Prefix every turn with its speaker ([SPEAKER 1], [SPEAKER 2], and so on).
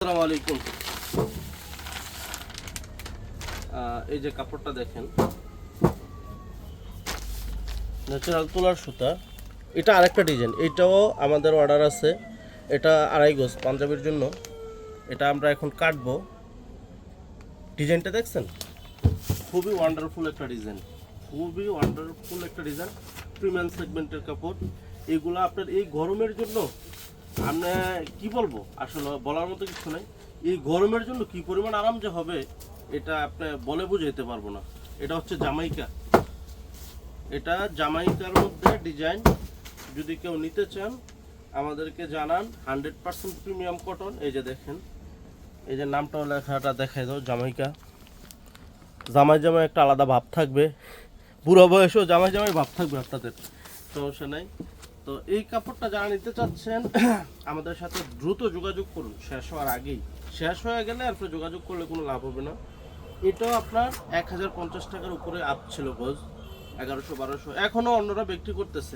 [SPEAKER 1] আসসালামু আলাইকুম। এই যে কাপড়টা দেখেন, ন্যাচারাল তুলার সুতা। এটা আরেকটা ডিজাইন, এটাও আমাদের অর্ডার আছে। এটা 2.5 গজ পাঞ্জাবির জন্য। এটা আমরা এখন কাটবো। ডিজাইনটা দেখছেন, খুবই ওয়ান্ডারফুল একটা ডিজাইন, খুবই ওয়ান্ডারফুল একটা ডিজাইন। প্রিমিয়াম সেগমেন্টের কাপড়। এগুলো আপনার এই গরমের জন্য আমরা কি বলবো, আসলে বলার মতো কিছু নাই। এই গরমের জন্য কি পরিমাণ আরাম যে হবে এটা আপনি বলে বুঝাইতে পারবো না। এটা হচ্ছে জামাইকা। এটা জামাইকার মধ্যে ডিজাইন। যদি কেউ নিতে চান আমাদেরকে জানান। 100% প্রিমিয়াম কটন। এই যে দেখেন, এই যে নামটাও লেখাটা দেখাই দাও, জামাইকা। জামাই জামাই একটা আলাদা ভাব থাকবে, বুড়ো বয়সেও জামাই জামাই ভাব থাকবে আপনাদের, সমস্যা নাই। তো এই কাপড়টা যারা নিতে চাচ্ছেন আমাদের সাথে দ্রুত যোগাযোগ করুন, শেষ হওয়ার আগেই। শেষ হয়ে গেলে আর যোগাযোগ করলে কোনো লাভ হবে না। এটাও আপনার 1050 টাকার উপরে আপ ছিল গজ, 1100 1200, এখনও অন্যরা বিক্রি করতেছে।